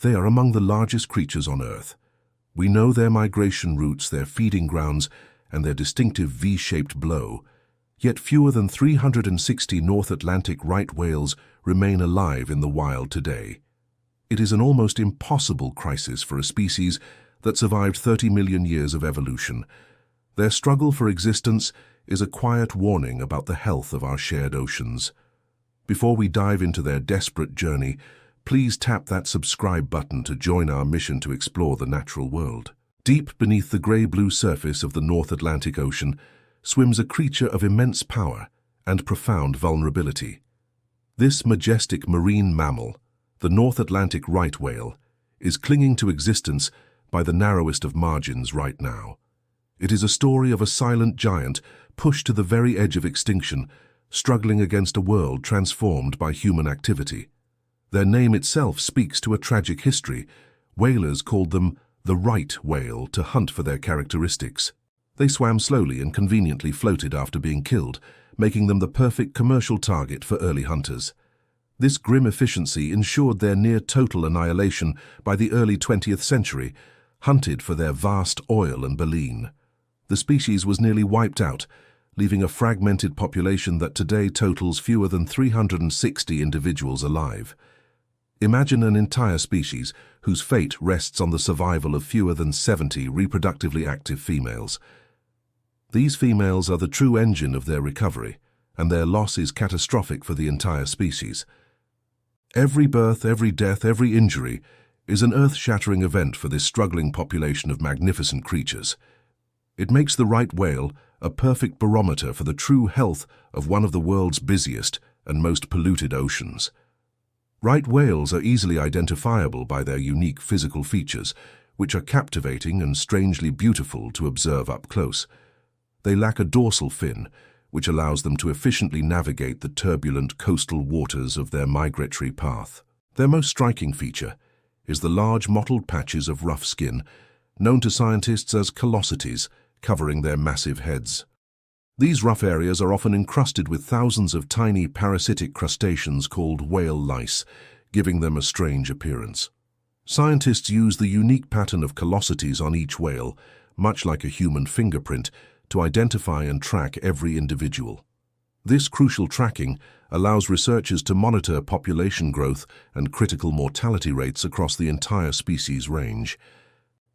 They are among the largest creatures on Earth. We know their migration routes, their feeding grounds, and their distinctive V-shaped blow. Yet fewer than 360 North Atlantic right whales remain alive in the wild today. It is an almost impossible crisis for a species that survived 30 million years of evolution. Their struggle for existence is a quiet warning about the health of our shared oceans. Before we dive into their desperate journey, please tap that subscribe button to join our mission to explore the natural world. Deep beneath the grey-blue surface of the North Atlantic Ocean swims a creature of immense power and profound vulnerability. This majestic marine mammal, the North Atlantic right whale, is clinging to existence by the narrowest of margins right now. It is a story of a silent giant pushed to the very edge of extinction, struggling against a world transformed by human activity. Their name itself speaks to a tragic history. Whalers called them the right whale to hunt for their characteristics. They swam slowly and conveniently floated after being killed, making them the perfect commercial target for early hunters. This grim efficiency ensured their near-total annihilation by the early 20th century, hunted for their vast oil and baleen. The species was nearly wiped out, leaving a fragmented population that today totals fewer than 360 individuals alive. Imagine an entire species whose fate rests on the survival of fewer than 70 reproductively active females. These females are the true engine of their recovery, and their loss is catastrophic for the entire species. Every birth, every death, every injury is an earth-shattering event for this struggling population of magnificent creatures. It makes the right whale a perfect barometer for the true health of one of the world's busiest and most polluted oceans. Right whales are easily identifiable by their unique physical features, which are captivating and strangely beautiful to observe up close. They lack a dorsal fin, which allows them to efficiently navigate the turbulent coastal waters of their migratory path. Their most striking feature is the large mottled patches of rough skin, known to scientists as callosities, covering their massive heads. These rough areas are often encrusted with thousands of tiny parasitic crustaceans called whale lice, giving them a strange appearance. Scientists use the unique pattern of callosities on each whale, much like a human fingerprint, to identify and track every individual. This crucial tracking allows researchers to monitor population growth and critical mortality rates across the entire species range.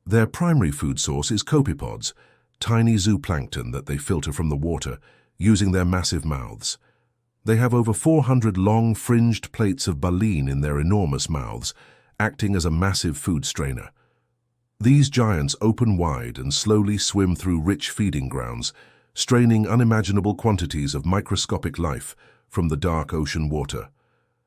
Their primary food source is copepods, tiny zooplankton that they filter from the water, using their massive mouths. They have over 400 long, fringed plates of baleen in their enormous mouths, acting as a massive food strainer. These giants open wide and slowly swim through rich feeding grounds, straining unimaginable quantities of microscopic life from the dark ocean water.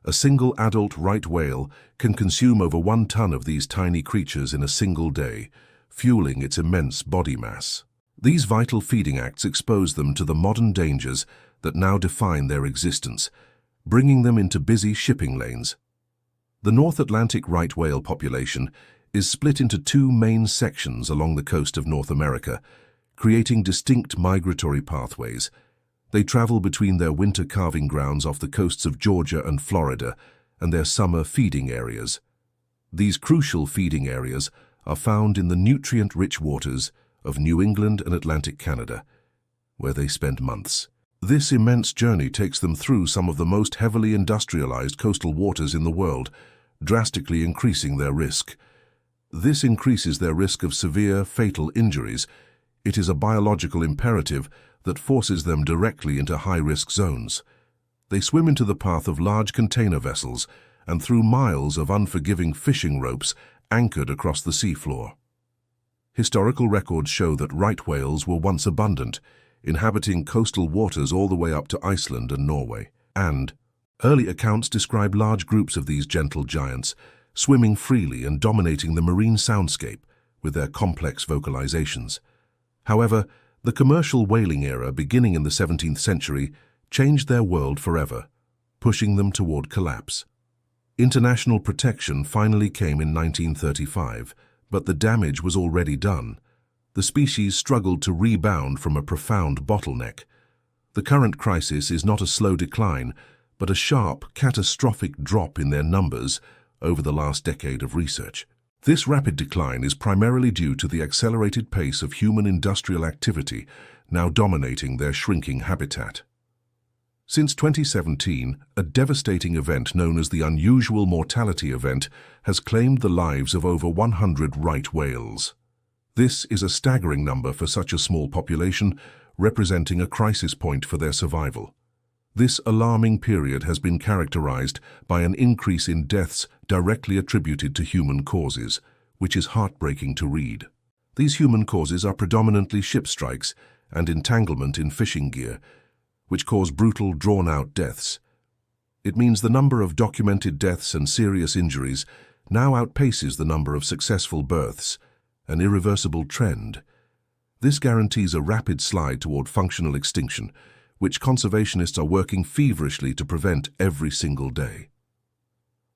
A single adult right whale can consume over 1 ton of these tiny creatures in a single day, fueling its immense body mass. These vital feeding acts expose them to the modern dangers that now define their existence, bringing them into busy shipping lanes. The North Atlantic right whale population is split into 2 main sections along the coast of North America, creating distinct migratory pathways. They travel between their winter calving grounds off the coasts of Georgia and Florida and their summer feeding areas. These crucial feeding areas are found in the nutrient-rich waters of New England and Atlantic Canada, where they spend months. This immense journey takes them through some of the most heavily industrialized coastal waters in the world, drastically increasing their risk. This increases their risk of severe, fatal injuries. It is a biological imperative that forces them directly into high-risk zones. They swim into the path of large container vessels and through miles of unforgiving fishing ropes anchored across the seafloor. Historical records show that right whales were once abundant, inhabiting coastal waters all the way up to Iceland and Norway. And early accounts describe large groups of these gentle giants, swimming freely and dominating the marine soundscape with their complex vocalizations. However, the commercial whaling era beginning in the 17th century changed their world forever, pushing them toward collapse. International protection finally came in 1935, but the damage was already done. The species struggled to rebound from a profound bottleneck. The current crisis is not a slow decline, but a sharp, catastrophic drop in their numbers, over the last decade of research. This rapid decline is primarily due to the accelerated pace of human industrial activity now dominating their shrinking habitat. Since 2017, a devastating event known as the unusual mortality event has claimed the lives of over 100 right whales. This is a staggering number for such a small population, representing a crisis point for their survival. This alarming period has been characterized by an increase in deaths directly attributed to human causes, which is heartbreaking to read. These human causes are predominantly ship strikes and entanglement in fishing gear, which cause brutal, drawn-out deaths. It means the number of documented deaths and serious injuries now outpaces the number of successful births, an irreversible trend. This guarantees a rapid slide toward functional extinction, which conservationists are working feverishly to prevent every single day.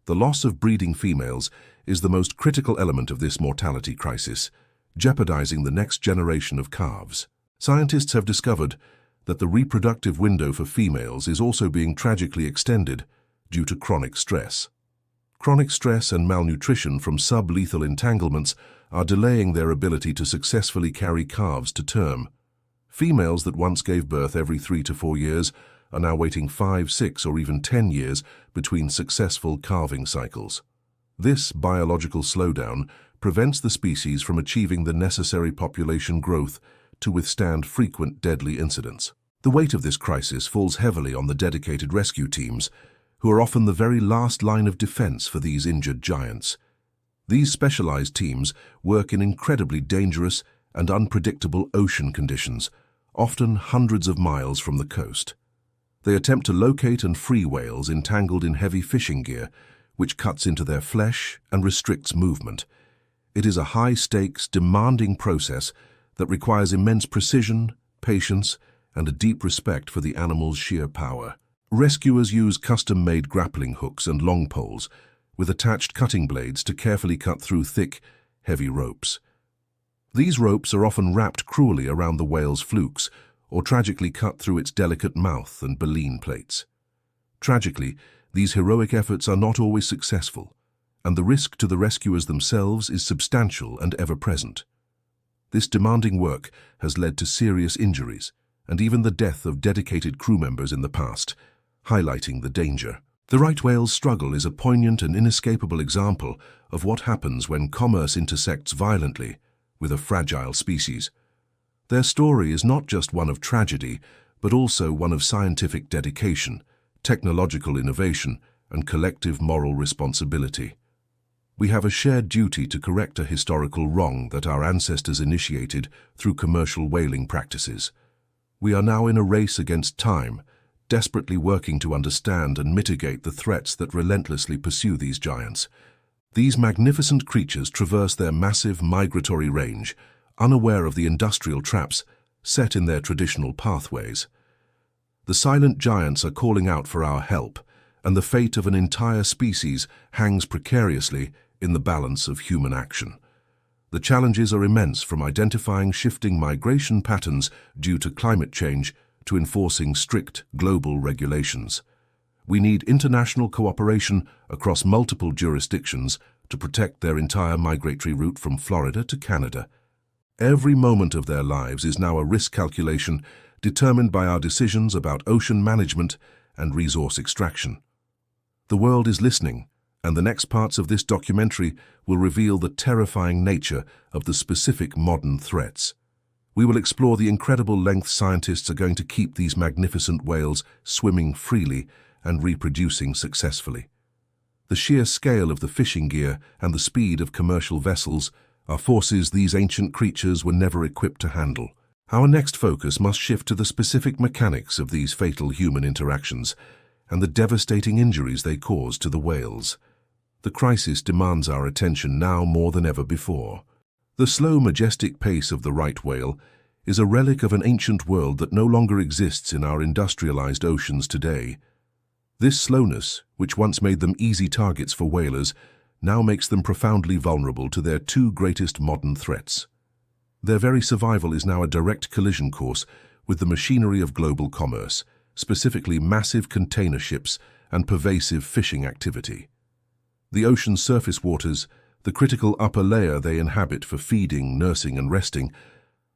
The loss of breeding females is the most critical element of this mortality crisis, jeopardizing the next generation of calves. Scientists have discovered that the reproductive window for females is also being tragically extended due to chronic stress. Chronic stress and malnutrition from sublethal entanglements are delaying their ability to successfully carry calves to term. Females that once gave birth every 3 to 4 years are now waiting 5, 6, or even 10 years between successful calving cycles. This biological slowdown prevents the species from achieving the necessary population growth to withstand frequent deadly incidents. The weight of this crisis falls heavily on the dedicated rescue teams, who are often the very last line of defense for these injured giants. These specialized teams work in incredibly dangerous and unpredictable ocean conditions, often hundreds of miles from the coast. They attempt to locate and free whales entangled in heavy fishing gear, which cuts into their flesh and restricts movement. It is a high-stakes, demanding process that requires immense precision, patience, and a deep respect for the animal's sheer power. Rescuers use custom-made grappling hooks and long poles, with attached cutting blades to carefully cut through thick, heavy ropes. These ropes are often wrapped cruelly around the whale's flukes, or tragically cut through its delicate mouth and baleen plates. Tragically, these heroic efforts are not always successful, and the risk to the rescuers themselves is substantial and ever-present. This demanding work has led to serious injuries, and even the death of dedicated crew members in the past, highlighting the danger. The right whale's struggle is a poignant and inescapable example of what happens when commerce intersects violently with a fragile species. Their story is not just one of tragedy, but also one of scientific dedication, technological innovation, and collective moral responsibility. We have a shared duty to correct a historical wrong that our ancestors initiated through commercial whaling practices. We are now in a race against time, desperately working to understand and mitigate the threats that relentlessly pursue these giants. These magnificent creatures traverse their massive migratory range, unaware of the industrial traps set in their traditional pathways. The silent giants are calling out for our help, and the fate of an entire species hangs precariously in the balance of human action. The challenges are immense, from identifying shifting migration patterns due to climate change to enforcing strict global regulations. We need international cooperation across multiple jurisdictions to protect their entire migratory route from Florida to Canada. Every moment of their lives is now a risk calculation determined by our decisions about ocean management and resource extraction. The world is listening, and the next parts of this documentary will reveal the terrifying nature of the specific modern threats. We will explore the incredible lengths scientists are going to keep these magnificent whales swimming freely and reproducing successfully. The sheer scale of the fishing gear and the speed of commercial vessels are forces these ancient creatures were never equipped to handle. Our next focus must shift to the specific mechanics of these fatal human interactions and the devastating injuries they cause to the whales. The crisis demands our attention now more than ever before. The slow, majestic pace of the right whale is a relic of an ancient world that no longer exists in our industrialized oceans today. This slowness, which once made them easy targets for whalers, now makes them profoundly vulnerable to their two greatest modern threats. Their very survival is now a direct collision course with the machinery of global commerce, specifically massive container ships and pervasive fishing activity. The ocean's surface waters, the critical upper layer they inhabit for feeding, nursing and resting,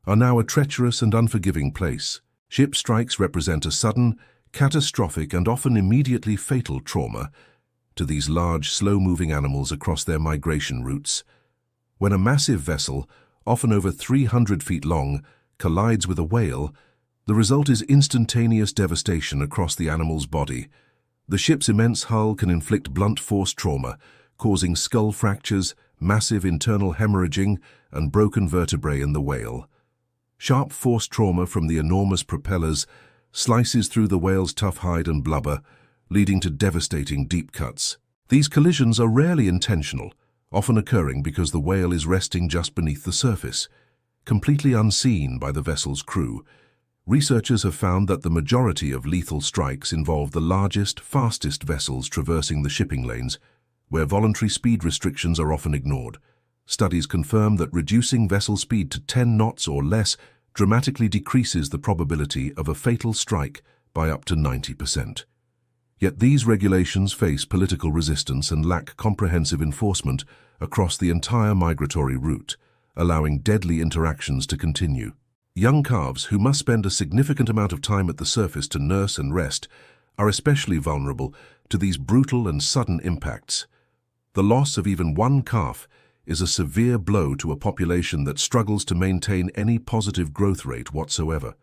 are now a treacherous and unforgiving place. Ship strikes represent a sudden, catastrophic and often immediately fatal trauma to these large, slow-moving animals across their migration routes. When a massive vessel, often over 300 feet long, collides with a whale, the result is instantaneous devastation across the animal's body. The ship's immense hull can inflict blunt force trauma, causing skull fractures, massive internal hemorrhaging, and broken vertebrae in the whale. Sharp force trauma from the enormous propellers slices through the whale's tough hide and blubber, leading to devastating deep cuts. These collisions are rarely intentional, often occurring because the whale is resting just beneath the surface, completely unseen by the vessel's crew. Researchers have found that the majority of lethal strikes involve the largest, fastest vessels traversing the shipping lanes, where voluntary speed restrictions are often ignored. Studies confirm that reducing vessel speed to 10 knots or less dramatically decreases the probability of a fatal strike by up to 90%. Yet these regulations face political resistance and lack comprehensive enforcement across the entire migratory route, allowing deadly interactions to continue. Young calves, who must spend a significant amount of time at the surface to nurse and rest, are especially vulnerable to these brutal and sudden impacts. The loss of even one calf is a severe blow to a population that struggles to maintain any positive growth rate whatsoever.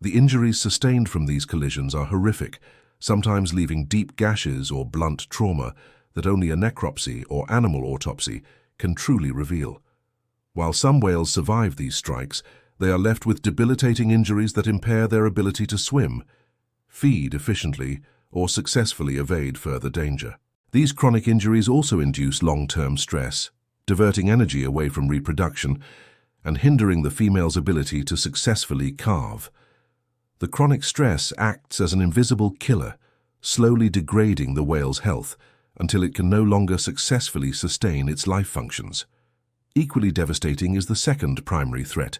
The injuries sustained from these collisions are horrific, sometimes leaving deep gashes or blunt trauma that only a necropsy or animal autopsy can truly reveal. While some whales survive these strikes, they are left with debilitating injuries that impair their ability to swim, feed efficiently, or successfully evade further danger. These chronic injuries also induce long-term stress, diverting energy away from reproduction and hindering the female's ability to successfully calve. The chronic stress acts as an invisible killer, slowly degrading the whale's health until it can no longer successfully sustain its life functions. Equally devastating is the second primary threat: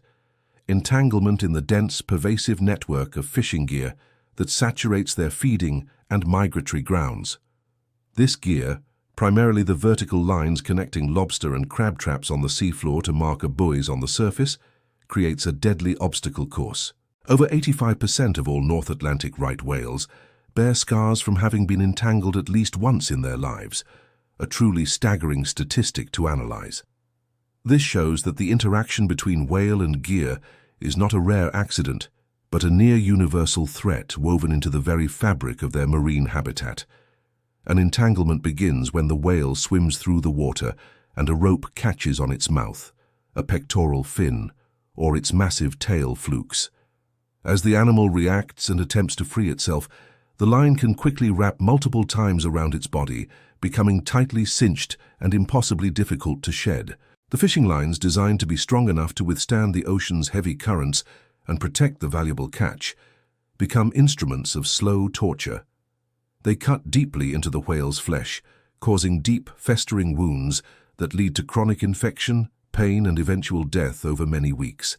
entanglement in the dense, pervasive network of fishing gear that saturates their feeding and migratory grounds. This gear, primarily the vertical lines connecting lobster and crab traps on the seafloor to marker buoys on the surface, creates a deadly obstacle course. Over 85% of all North Atlantic right whales bear scars from having been entangled at least once in their lives, a truly staggering statistic to analyze. This shows that the interaction between whale and gear is not a rare accident, but a near-universal threat woven into the very fabric of their marine habitat. An entanglement begins when the whale swims through the water and a rope catches on its mouth, a pectoral fin, or its massive tail flukes. As the animal reacts and attempts to free itself, the line can quickly wrap multiple times around its body, becoming tightly cinched and impossibly difficult to shed. The fishing lines, designed to be strong enough to withstand the ocean's heavy currents and protect the valuable catch, become instruments of slow torture. They cut deeply into the whale's flesh, causing deep, festering wounds that lead to chronic infection, pain, and eventual death over many weeks.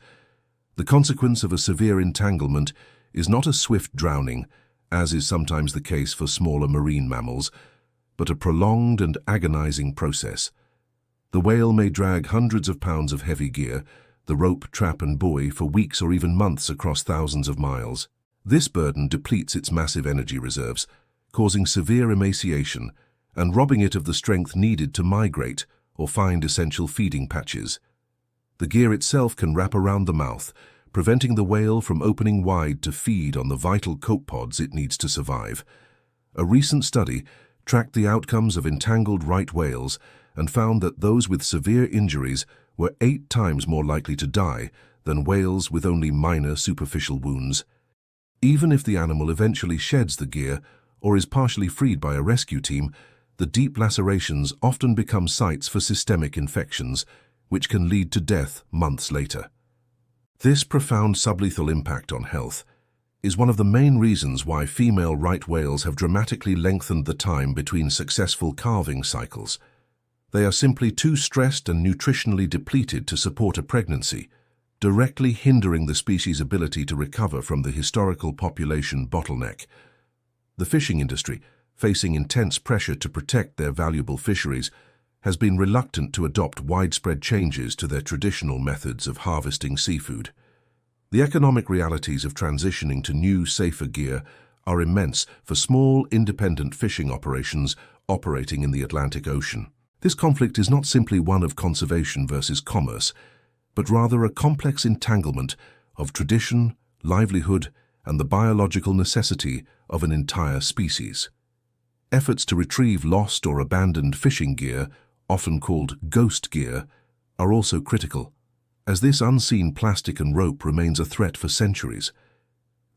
The consequence of a severe entanglement is not a swift drowning, as is sometimes the case for smaller marine mammals, but a prolonged and agonizing process. The whale may drag hundreds of pounds of heavy gear, the rope, trap, and buoy, for weeks or even months across thousands of miles. This burden depletes its massive energy reserves, causing severe emaciation and robbing it of the strength needed to migrate or find essential feeding patches. The gear itself can wrap around the mouth, preventing the whale from opening wide to feed on the vital copepods it needs to survive. A recent study tracked the outcomes of entangled right whales and found that those with severe injuries were 8 times more likely to die than whales with only minor superficial wounds. Even if the animal eventually sheds the gear or is partially freed by a rescue team, the deep lacerations often become sites for systemic infections, which can lead to death months later. This profound sublethal impact on health is one of the main reasons why female right whales have dramatically lengthened the time between successful calving cycles. They are simply too stressed and nutritionally depleted to support a pregnancy, directly hindering the species' ability to recover from the historical population bottleneck. The fishing industry, facing intense pressure to protect their valuable fisheries, has been reluctant to adopt widespread changes to their traditional methods of harvesting seafood. The economic realities of transitioning to new, safer gear are immense for small, independent fishing operations operating in the Atlantic Ocean. This conflict is not simply one of conservation versus commerce, but rather a complex entanglement of tradition, livelihood, and the biological necessity of an entire species. Efforts to retrieve lost or abandoned fishing gear, often called ghost gear, are also critical, as this unseen plastic and rope remains a threat for centuries.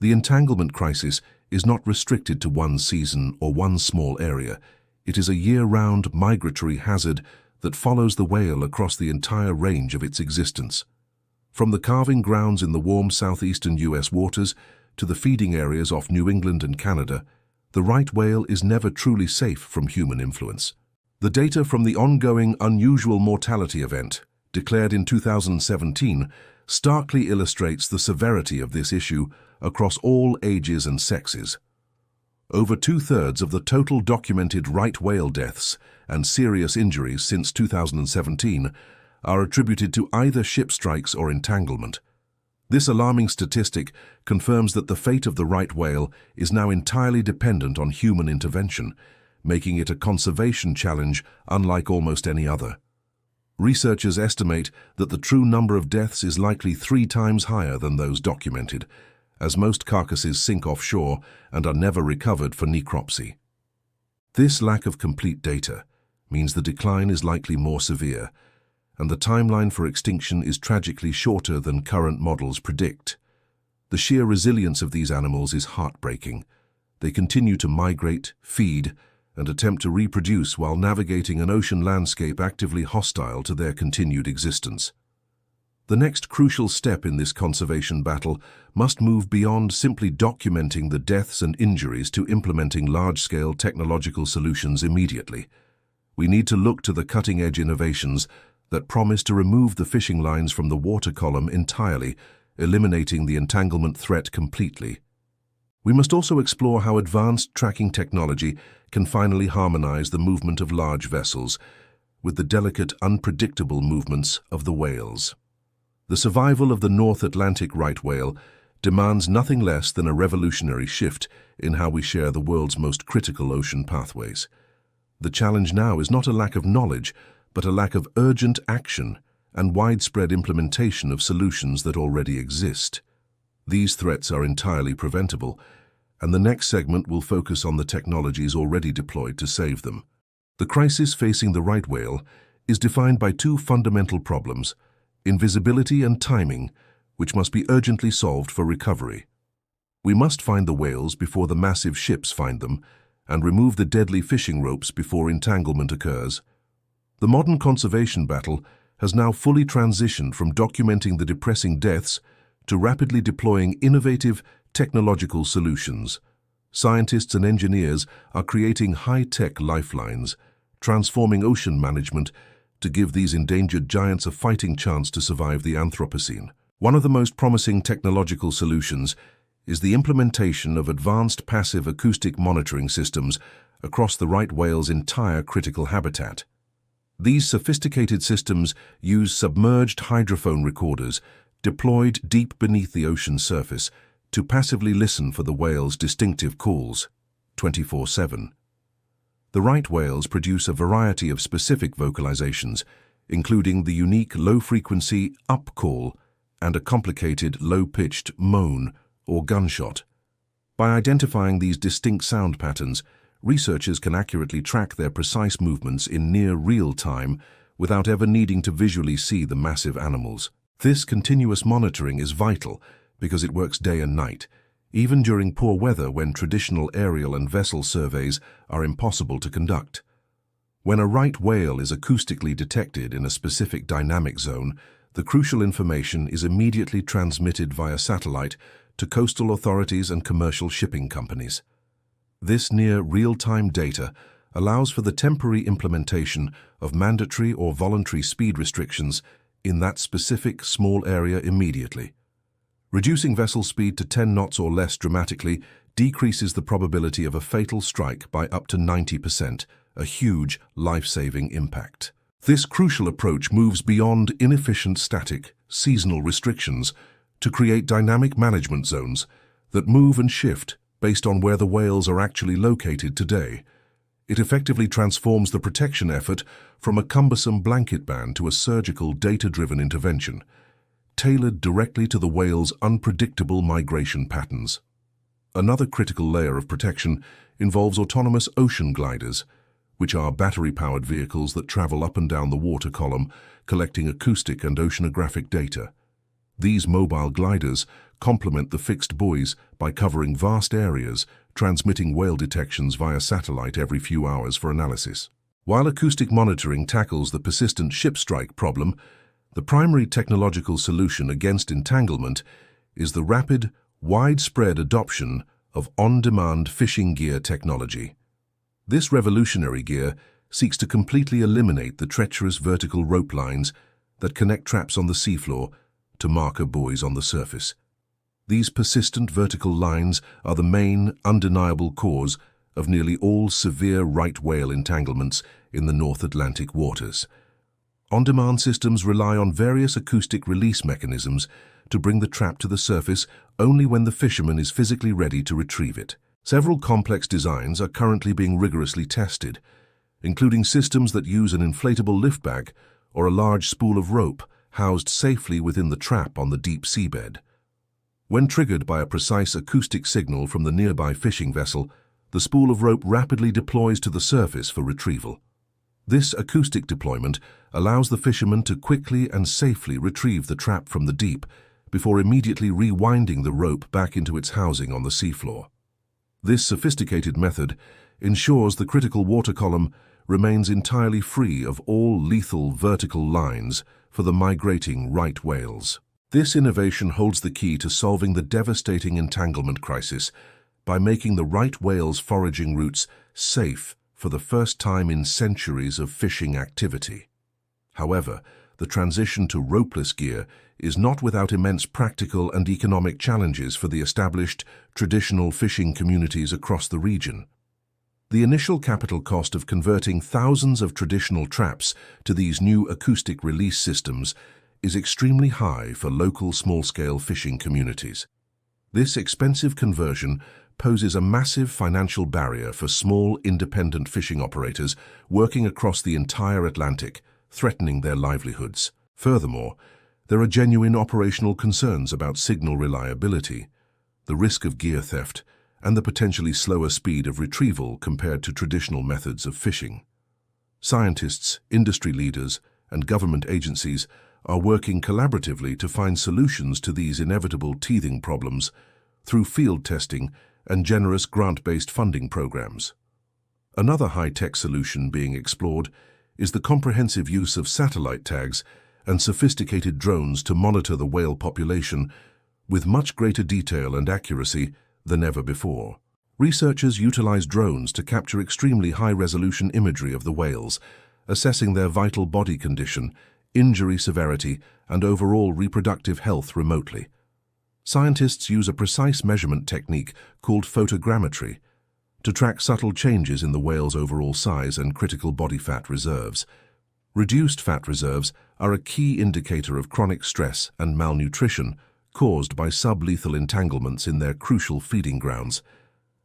The entanglement crisis is not restricted to one season or one small area. It is a year-round migratory hazard that follows the whale across the entire range of its existence. From the calving grounds in the warm southeastern U.S. waters to the feeding areas off New England and Canada, the right whale is never truly safe from human influence. The data from the ongoing unusual mortality event, declared in 2017, starkly illustrates the severity of this issue across all ages and sexes. Over two-thirds of the total documented right whale deaths and serious injuries since 2017 are attributed to either ship strikes or entanglement. This alarming statistic confirms that the fate of the right whale is now entirely dependent on human intervention, making it a conservation challenge unlike almost any other. Researchers estimate that the true number of deaths is likely 3 times higher than those documented, as most carcasses sink offshore and are never recovered for necropsy. This lack of complete data means the decline is likely more severe, and the timeline for extinction is tragically shorter than current models predict. The sheer resilience of these animals is heartbreaking. They continue to migrate, feed, and attempt to reproduce while navigating an ocean landscape actively hostile to their continued existence. The next crucial step in this conservation battle must move beyond simply documenting the deaths and injuries to implementing large-scale technological solutions immediately. We need to look to the cutting-edge innovations that promise to remove the fishing lines from the water column entirely, eliminating the entanglement threat completely. We must also explore how advanced tracking technology can finally harmonize the movement of large vessels with the delicate, unpredictable movements of the whales. The survival of the North Atlantic right whale demands nothing less than a revolutionary shift in how we share the world's most critical ocean pathways. The challenge now is not a lack of knowledge, but a lack of urgent action and widespread implementation of solutions that already exist. These threats are entirely preventable, and the next segment will focus on the technologies already deployed to save them. The crisis facing the right whale is defined by 2 fundamental problems: invisibility and timing, which must be urgently solved for recovery. We must find the whales before the massive ships find them, and remove the deadly fishing ropes before entanglement occurs. The modern conservation battle has now fully transitioned from documenting the depressing deaths to rapidly deploying innovative technological solutions. Scientists and engineers are creating high-tech lifelines, transforming ocean management to give these endangered giants a fighting chance to survive the Anthropocene. One of the most promising technological solutions is the implementation of advanced passive acoustic monitoring systems across the right whale's entire critical habitat. These sophisticated systems use submerged hydrophone recorders deployed deep beneath the ocean surface to passively listen for the whale's distinctive calls, 24/7. The right whales produce a variety of specific vocalizations, including the unique low-frequency up call and a complicated low-pitched moan or gunshot. By identifying these distinct sound patterns, researchers can accurately track their precise movements in near real time without ever needing to visually see the massive animals. This continuous monitoring is vital because it works day and night, even during poor weather when traditional aerial and vessel surveys are impossible to conduct. When a right whale is acoustically detected in a specific dynamic zone, the crucial information is immediately transmitted via satellite to coastal authorities and commercial shipping companies. This near real-time data allows for the temporary implementation of mandatory or voluntary speed restrictions in that specific small area immediately. Reducing vessel speed to 10 knots or less dramatically decreases the probability of a fatal strike by up to 90%, a huge life-saving impact. This crucial approach moves beyond inefficient static, seasonal restrictions to create dynamic management zones that move and shift based on where the whales are actually located today. It effectively transforms the protection effort from a cumbersome blanket ban to a surgical, data-driven intervention, tailored directly to the whale's unpredictable migration patterns. Another critical layer of protection involves autonomous ocean gliders, which are battery-powered vehicles that travel up and down the water column, collecting acoustic and oceanographic data. These mobile gliders complement the fixed buoys by covering vast areas, transmitting whale detections via satellite every few hours for analysis. While acoustic monitoring tackles the persistent ship strike problem, the primary technological solution against entanglement is the rapid, widespread adoption of on-demand fishing gear technology. This revolutionary gear seeks to completely eliminate the treacherous vertical rope lines that connect traps on the seafloor to marker buoys on the surface. These persistent vertical lines are the main, undeniable cause of nearly all severe right whale entanglements in the North Atlantic waters. On-demand systems rely on various acoustic release mechanisms to bring the trap to the surface only when the fisherman is physically ready to retrieve it. Several complex designs are currently being rigorously tested, including systems that use an inflatable lift bag or a large spool of rope housed safely within the trap on the deep seabed. When triggered by a precise acoustic signal from the nearby fishing vessel, the spool of rope rapidly deploys to the surface for retrieval. This acoustic deployment allows the fisherman to quickly and safely retrieve the trap from the deep before immediately rewinding the rope back into its housing on the seafloor. This sophisticated method ensures the critical water column remains entirely free of all lethal vertical lines for the migrating right whales. This innovation holds the key to solving the devastating entanglement crisis by making the right whale's foraging routes safe for the first time in centuries of fishing activity. However, the transition to ropeless gear is not without immense practical and economic challenges for the established, traditional fishing communities across the region. The initial capital cost of converting thousands of traditional traps to these new acoustic release systems is extremely high for local small-scale fishing communities. This expensive conversion poses a massive financial barrier for small, independent fishing operators working across the entire Atlantic, threatening their livelihoods. Furthermore, there are genuine operational concerns about signal reliability, the risk of gear theft, and the potentially slower speed of retrieval compared to traditional methods of fishing. Scientists, industry leaders, and government agencies are working collaboratively to find solutions to these inevitable teething problems through field testing and generous grant-based funding programs. Another high-tech solution being explored is the comprehensive use of satellite tags and sophisticated drones to monitor the whale population with much greater detail and accuracy than ever before. Researchers utilize drones to capture extremely high-resolution imagery of the whales, assessing their vital body condition, injury severity, and overall reproductive health remotely. Scientists use a precise measurement technique called photogrammetry to track subtle changes in the whale's overall size and critical body fat reserves. Reduced fat reserves are a key indicator of chronic stress and malnutrition caused by sublethal entanglements in their crucial feeding grounds.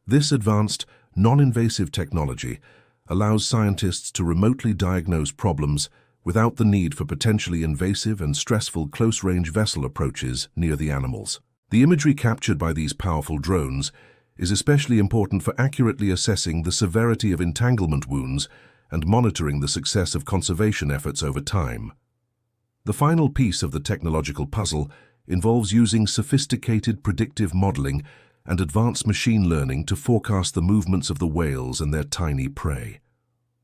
This advanced, non-invasive technology allows scientists to remotely diagnose problems without the need for potentially invasive and stressful close-range vessel approaches near the animals. The imagery captured by these powerful drones is especially important for accurately assessing the severity of entanglement wounds and monitoring the success of conservation efforts over time. The final piece of the technological puzzle involves using sophisticated predictive modeling and advanced machine learning to forecast the movements of the whales and their tiny prey.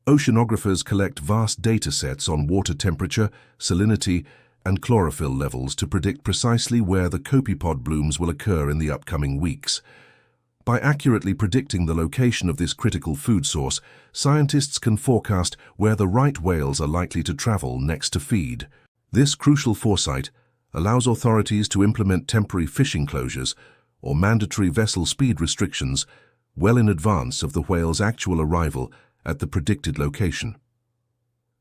Oceanographers collect vast data sets on water temperature, salinity, and chlorophyll levels to predict precisely where the copepod blooms will occur in the upcoming weeks. By accurately predicting the location of this critical food source, scientists can forecast where the right whales are likely to travel next to feed. This crucial foresight allows authorities to implement temporary fishing closures or mandatory vessel speed restrictions well in advance of the whale's actual arrival at the predicted location.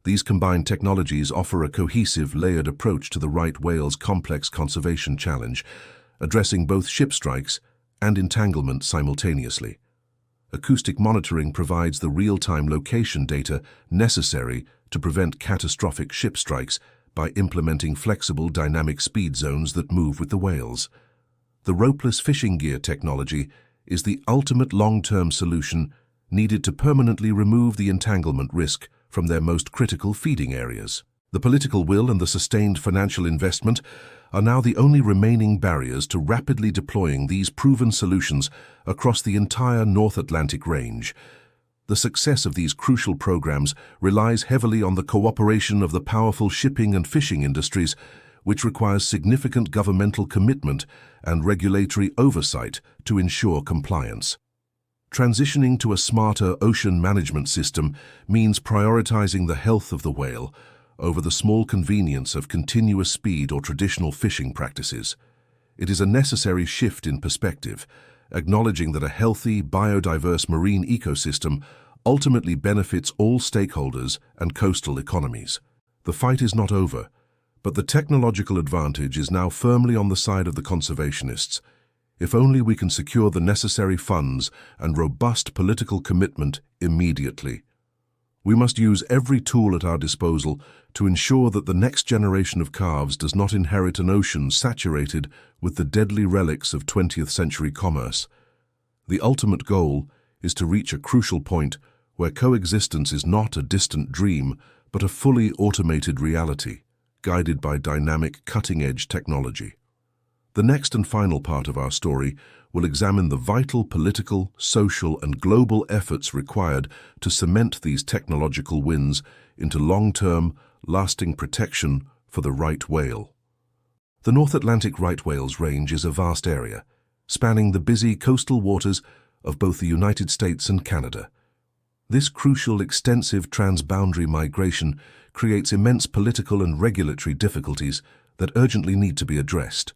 These combined technologies offer a cohesive, layered approach to the right whale's complex conservation challenge, addressing both ship strikes and entanglement simultaneously. Acoustic monitoring provides the real-time location data necessary to prevent catastrophic ship strikes by implementing flexible dynamic speed zones that move with the whales. The ropeless fishing gear technology is the ultimate long-term solution needed to permanently remove the entanglement risk from their most critical feeding areas. The political will and the sustained financial investment are now the only remaining barriers to rapidly deploying these proven solutions across the entire North Atlantic range. The success of these crucial programs relies heavily on the cooperation of the powerful shipping and fishing industries, which requires significant governmental commitment and regulatory oversight to ensure compliance. Transitioning to a smarter ocean management system means prioritizing the health of the whale over the small convenience of continuous speed or traditional fishing practices. It is a necessary shift in perspective, acknowledging that a healthy, biodiverse marine ecosystem ultimately benefits all stakeholders and coastal economies. The fight is not over, but the technological advantage is now firmly on the side of the conservationists. If only we can secure the necessary funds and robust political commitment immediately. We must use every tool at our disposal to ensure that the next generation of calves does not inherit an ocean saturated with the deadly relics of 20th century commerce. The ultimate goal is to reach a crucial point where coexistence is not a distant dream, but a fully automated reality, guided by dynamic, cutting-edge technology. The next and final part of our story will examine the vital political, social, and global efforts required to cement these technological wins into long-term, lasting protection for the right whale. The North Atlantic right whale's range is a vast area, spanning the busy coastal waters of both the United States and Canada. This crucial, extensive transboundary migration creates immense political and regulatory difficulties that urgently need to be addressed.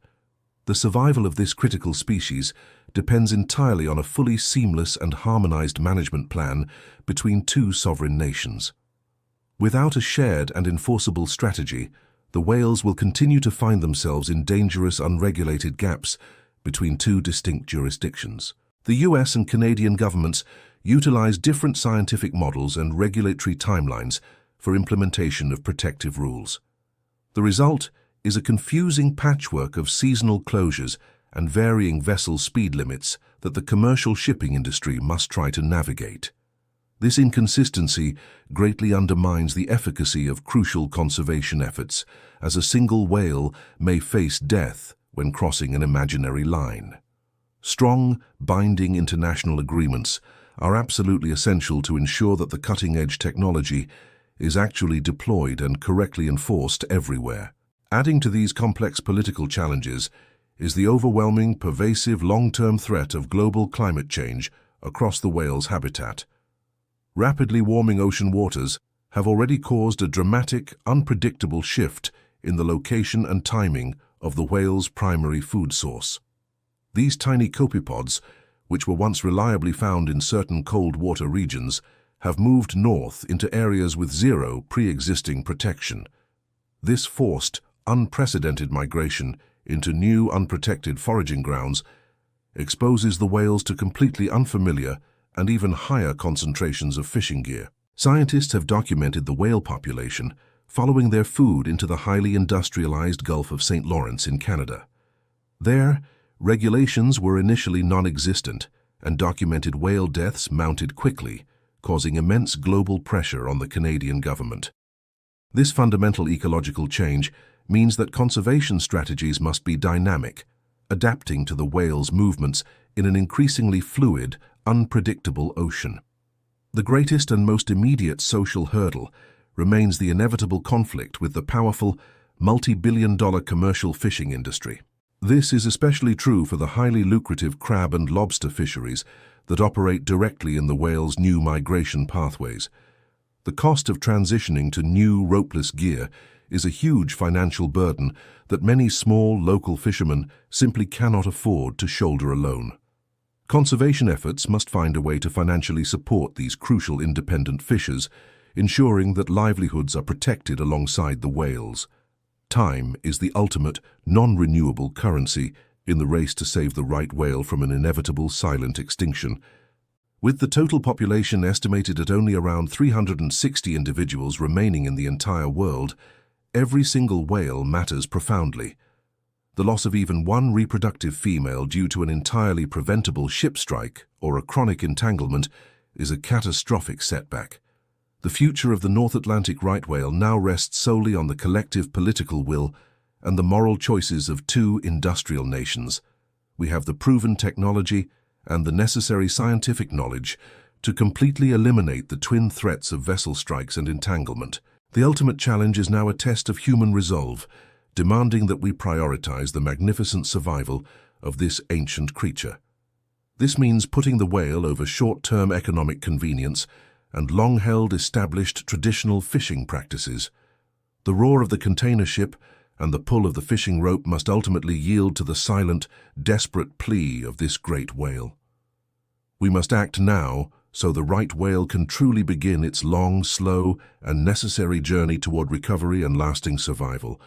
The survival of this critical species depends entirely on a fully seamless and harmonized management plan between two sovereign nations. Without a shared and enforceable strategy, the whales will continue to find themselves in dangerous, unregulated gaps between two distinct jurisdictions. The US and Canadian governments utilize different scientific models and regulatory timelines for implementation of protective rules. The result is a confusing patchwork of seasonal closures and varying vessel speed limits that the commercial shipping industry must try to navigate. This inconsistency greatly undermines the efficacy of crucial conservation efforts, as a single whale may face death when crossing an imaginary line. Strong, binding international agreements are absolutely essential to ensure that the cutting-edge technology is actually deployed and correctly enforced everywhere. Adding to these complex political challenges is the overwhelming, pervasive, long-term threat of global climate change across the whale's habitat. Rapidly warming ocean waters have already caused a dramatic, unpredictable shift in the location and timing of the whale's primary food source. These tiny copepods, which were once reliably found in certain cold water regions, have moved north into areas with zero pre-existing protection. This forced, unprecedented migration into new, unprotected foraging grounds exposes the whales to completely unfamiliar and even higher concentrations of fishing gear. Scientists have documented the whale population following their food into the highly industrialized Gulf of St. Lawrence in Canada. There, regulations were initially non-existent, and documented whale deaths mounted quickly, causing immense global pressure on the Canadian government. This fundamental ecological change means that conservation strategies must be dynamic, adapting to the whale's movements in an increasingly fluid, unpredictable ocean. The greatest and most immediate social hurdle remains the inevitable conflict with the powerful, multi-billion-dollar commercial fishing industry. This is especially true for the highly lucrative crab and lobster fisheries that operate directly in the whale's new migration pathways. The cost of transitioning to new ropeless gear is a huge financial burden that many small local fishermen simply cannot afford to shoulder alone. Conservation efforts must find a way to financially support these crucial independent fishers, ensuring that livelihoods are protected alongside the whales. Time is the ultimate, non-renewable currency in the race to save the right whale from an inevitable silent extinction. With the total population estimated at only around 360 individuals remaining in the entire world, every single whale matters profoundly. The loss of even one reproductive female due to an entirely preventable ship strike or a chronic entanglement is a catastrophic setback. The future of the North Atlantic right whale now rests solely on the collective political will and the moral choices of two industrial nations. We have the proven technology and the necessary scientific knowledge to completely eliminate the twin threats of vessel strikes and entanglement. The ultimate challenge is now a test of human resolve, demanding that we prioritize the magnificent survival of this ancient creature. This means putting the whale over short-term economic convenience and long-held established traditional fishing practices. The roar of the container ship and the pull of the fishing rope must ultimately yield to the silent, desperate plea of this great whale. We must act now so the right whale can truly begin its long, slow, and necessary journey toward recovery and lasting survival.